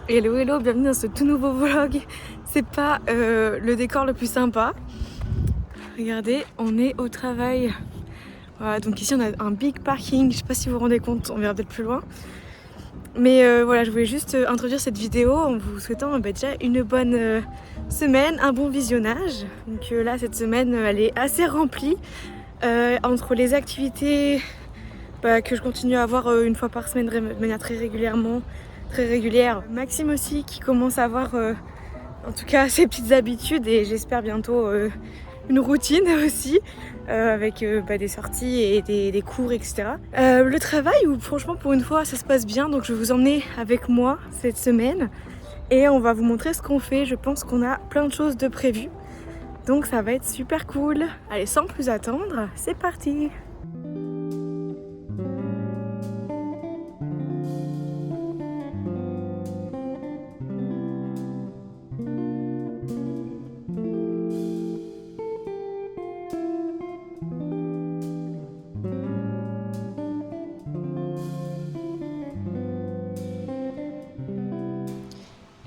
Hello hello, bienvenue dans ce tout nouveau vlog. C'est pas le décor le plus sympa. Regardez, on est au travail. Voilà, donc ici on a un big parking, je sais pas si vous vous rendez compte, on verra peut-être plus loin. Mais voilà, je voulais juste introduire cette vidéo en vous souhaitant déjà une bonne semaine, un bon visionnage. Donc là, cette semaine, elle est assez remplie. Entre les activités que je continue à avoir une fois par semaine de manière très régulière. Maxime aussi qui commence à avoir en tout cas ses petites habitudes et j'espère bientôt une routine aussi avec des sorties et des cours, etc. Le travail où franchement pour une fois ça se passe bien, donc je vais vous emmener avec moi cette semaine et on va vous montrer ce qu'on fait. Je pense qu'on a plein de choses de prévues, donc ça va être super cool. Allez, sans plus attendre, c'est parti.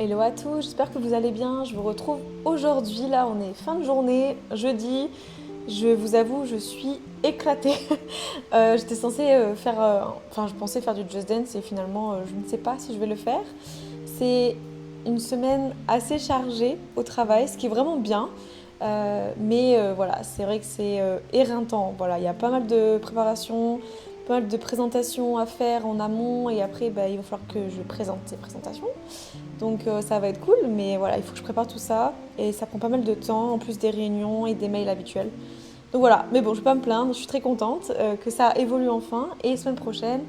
Hello à tous, j'espère que vous allez bien. Je vous retrouve aujourd'hui, là on est fin de journée, jeudi. Je vous avoue, je suis éclatée. J'étais censée je pensais faire du Just Dance et finalement je ne sais pas si je vais le faire. C'est une semaine assez chargée au travail, ce qui est vraiment bien. Voilà, c'est vrai que c'est éreintant. Voilà, il y a pas mal de préparation, pas mal de présentations à faire en amont et après il va falloir que je présente ces présentations. Donc ça va être cool, mais voilà, il faut que je prépare tout ça et ça prend pas mal de temps, en plus des réunions et des mails habituels. Donc voilà, mais bon, je vais pas me plaindre, je suis très contente que ça évolue enfin. Et semaine prochaine,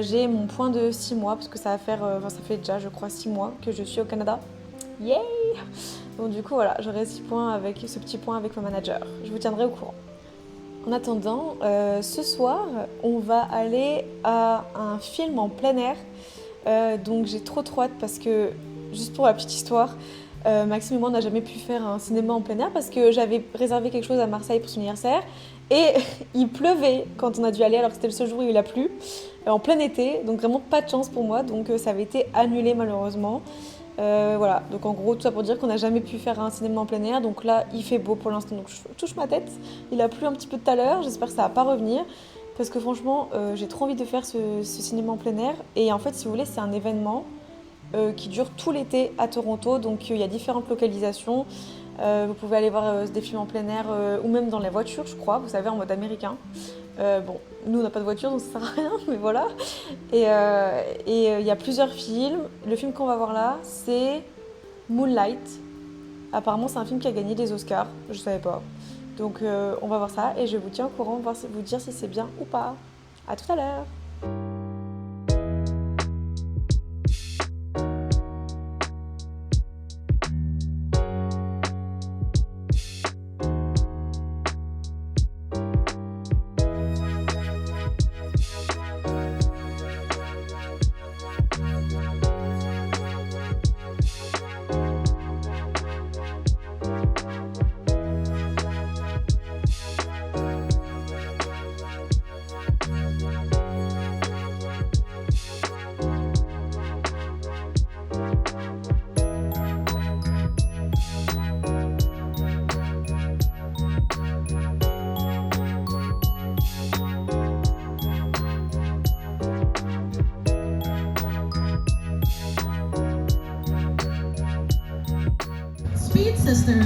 j'ai mon point de 6 mois, parce que ça fait déjà, je crois, 6 mois que je suis au Canada. Yay! Donc du coup, voilà, j'aurai ce petit point avec mon manager. Je vous tiendrai au courant. En attendant, ce soir, on va aller à un film en plein air. Donc j'ai trop hâte parce que, juste pour la petite histoire, Maxime et moi on n'a jamais pu faire un cinéma en plein air parce que j'avais réservé quelque chose à Marseille pour son anniversaire et il pleuvait quand on a dû aller, alors que c'était le seul jour où il a plu, en plein été, donc vraiment pas de chance pour moi, donc ça avait été annulé malheureusement. Voilà, donc en gros tout ça pour dire qu'on n'a jamais pu faire un cinéma en plein air, donc là il fait beau pour l'instant, donc je touche ma tête, il a plu un petit peu tout à l'heure, j'espère que ça va pas revenir. Parce que franchement, j'ai trop envie de faire ce cinéma en plein air. Et en fait, si vous voulez, c'est un événement qui dure tout l'été à Toronto. Donc il y a différentes localisations. Vous pouvez aller voir des films en plein air ou même dans la voiture, je crois, vous savez, en mode américain. Bon, nous on n'a pas de voiture donc ça sert à rien, mais voilà. Et il y a plusieurs films. Le film qu'on va voir là, c'est Moonlight. Apparemment, c'est un film qui a gagné des Oscars, je savais pas. Donc on va voir ça et je vous tiens au courant, vous dire si c'est bien ou pas. À tout à l'heure. Speed Sisters.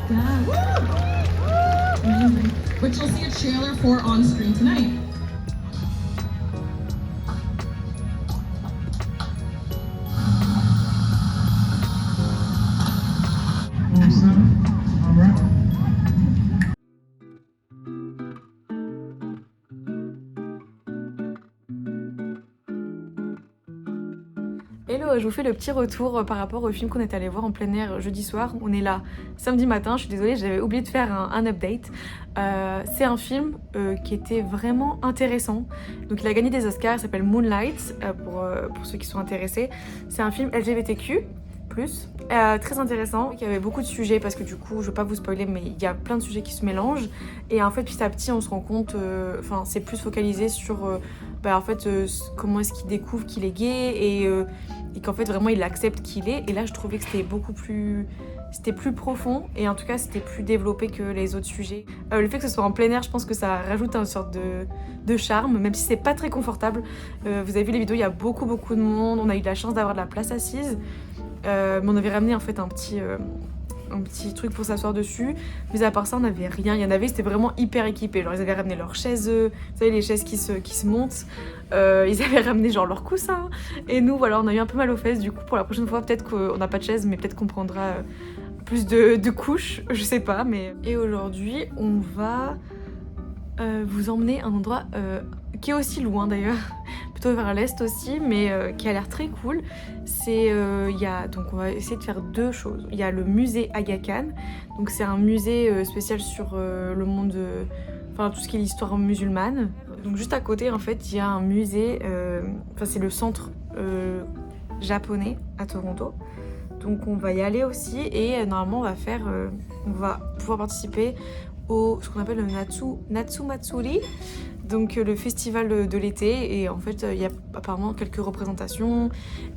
Yeah. Amazing. Which you'll see a trailer for on screen tonight. Hello, je vous fais le petit retour par rapport au film qu'on est allé voir en plein air jeudi soir. On est là samedi matin, je suis désolée, j'avais oublié de faire un update. C'est un film qui était vraiment intéressant. Donc il a gagné des Oscars, il s'appelle Moonlight, pour ceux qui sont intéressés. C'est un film LGBTQ+, très intéressant. Il y avait beaucoup de sujets parce que du coup, je veux pas vous spoiler, mais il y a plein de sujets qui se mélangent. Et en fait, petit à petit, on se rend compte, c'est plus focalisé sur comment est-ce qu'il découvre qu'il est gay et qu'en fait vraiment il accepte qui il est. Et là je trouvais que c'était beaucoup plus... C'était plus profond et en tout cas c'était plus développé que les autres sujets. Le fait que ce soit en plein air, je pense que ça rajoute une sorte de charme, même si c'est pas très confortable. Vous avez vu les vidéos, il y a beaucoup de monde, on a eu de la chance d'avoir de la place assise. Mais on avait ramené en fait un petit truc pour s'asseoir dessus. Mais à part ça, on n'avait rien. Il y en avait, c'était vraiment hyper équipé. Genre, ils avaient ramené leurs chaises, vous savez, les chaises qui se montent. Ils avaient ramené genre leurs coussins. Et nous, voilà, on a eu un peu mal aux fesses. Du coup, pour la prochaine fois, peut-être qu'on n'a pas de chaise, mais peut-être qu'on prendra plus de couches. Je sais pas, mais... Et aujourd'hui, on va vous emmener à un endroit qui est aussi loin d'ailleurs. Plutôt vers l'est aussi, mais qui a l'air très cool. Donc on va essayer de faire deux choses. Il y a le musée Aga Khan, donc c'est un musée spécial sur le monde, tout ce qui est l'histoire musulmane. Donc juste à côté en fait il y a un musée, c'est le centre japonais à Toronto. Donc on va y aller aussi et normalement on va pouvoir participer au ce qu'on appelle le Natsu Matsuri. Donc le festival de l'été, et en fait il y a apparemment quelques représentations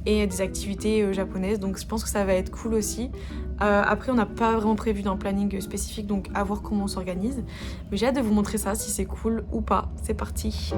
et des activités japonaises, donc je pense que ça va être cool aussi. Après on n'a pas vraiment prévu d'un planning spécifique, donc à voir comment on s'organise, mais j'ai hâte de vous montrer ça, si c'est cool ou pas. C'est parti.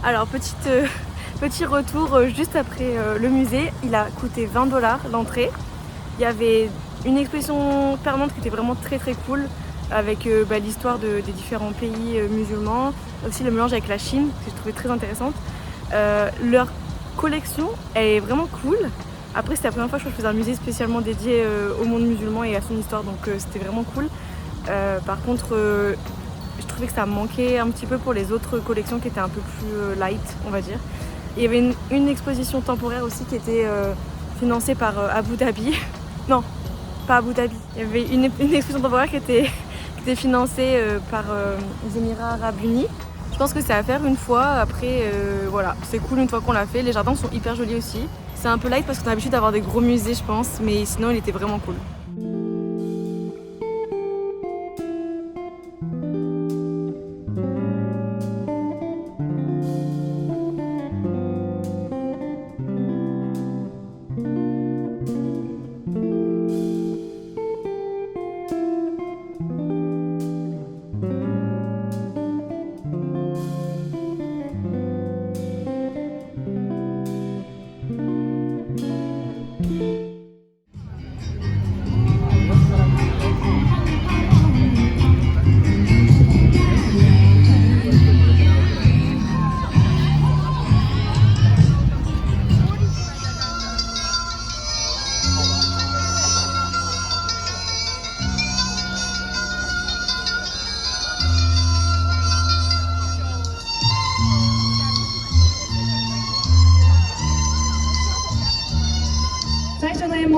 Alors petit retour juste après le musée, il a coûté 20 $ l'entrée. Il y avait une exposition permanente qui était vraiment très cool avec l'histoire des différents pays musulmans, aussi le mélange avec la Chine que j'ai trouvé très intéressante. Leur collection elle est vraiment cool. Après c'était la première fois que je faisais un musée spécialement dédié au monde musulman et à son histoire, donc c'était vraiment cool. Par contre je trouvais que ça manquait un petit peu pour les autres collections qui étaient un peu plus light, on va dire. Il y avait une exposition temporaire aussi qui était financée par Abu Dhabi. Non, pas Abu Dhabi. Il y avait une exposition temporaire qui était financée par les Émirats Arabes Unis. Je pense que c'est à faire une fois. Après, voilà, c'est cool une fois qu'on l'a fait. Les jardins sont hyper jolis aussi. C'est un peu light parce qu'on a l'habitude d'avoir des gros musées, je pense, mais sinon il était vraiment cool.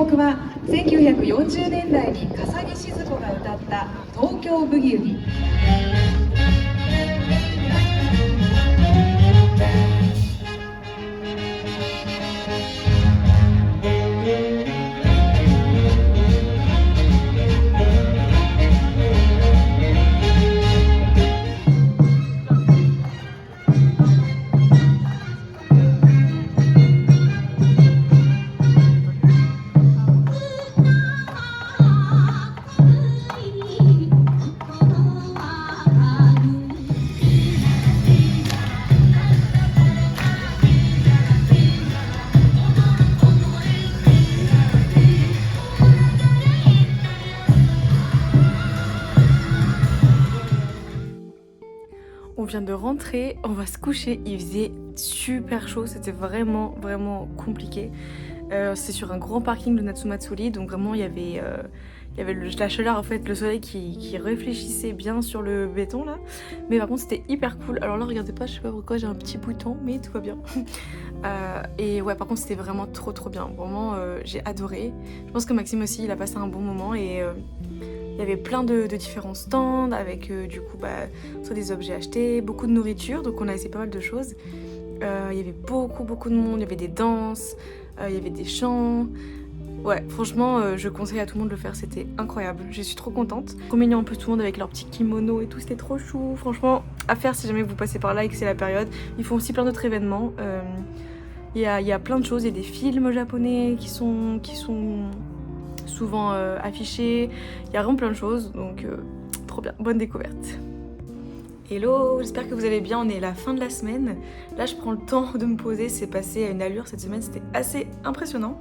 曲は1940年代に笠置シヅ子が歌った東京ブギウギ。On vient de rentrer, on va se coucher, il faisait super chaud, c'était vraiment compliqué. C'est sur un grand parking de Natsumatsuri, donc vraiment il y avait la chaleur, en fait, le soleil qui réfléchissait bien sur le béton là. Mais par contre c'était hyper cool. Alors là regardez pas, je sais pas pourquoi j'ai un petit bouton, mais tout va bien. Et ouais, par contre c'était vraiment trop bien, vraiment j'ai adoré. Je pense que Maxime aussi il a passé un bon moment et il y avait plein de différents stands avec du coup soit des objets achetés, beaucoup de nourriture, donc on a essayé pas mal de choses. Il y avait beaucoup de monde, il y avait des danses, il y avait des chants. Ouais, franchement, je conseille à tout le monde de le faire, c'était incroyable. Je suis trop contente. Trop mignon, un peu tout le monde avec leurs petits kimonos et tout, c'était trop chou. Franchement, à faire si jamais vous passez par là et que c'est la période. Ils font aussi plein d'autres événements. Il y a plein de choses, il y a des films japonais qui sont souvent affichés. Il y a vraiment plein de choses, donc trop bien, bonne découverte. Hello, j'espère que vous allez bien, on est à la fin de la semaine. Là je prends le temps de me poser, c'est passé à une allure cette semaine, c'était assez impressionnant.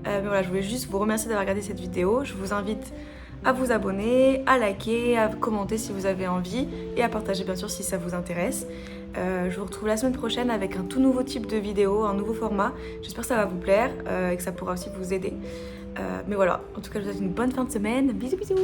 Mais voilà, je voulais juste vous remercier d'avoir regardé cette vidéo. Je vous invite à vous abonner, à liker, à commenter si vous avez envie et à partager bien sûr si ça vous intéresse. Je vous retrouve la semaine prochaine avec un tout nouveau type de vidéo, un nouveau format. J'espère que ça va vous plaire et que ça pourra aussi vous aider. Mais voilà, en tout cas je vous souhaite une bonne fin de semaine. Bisous bisous.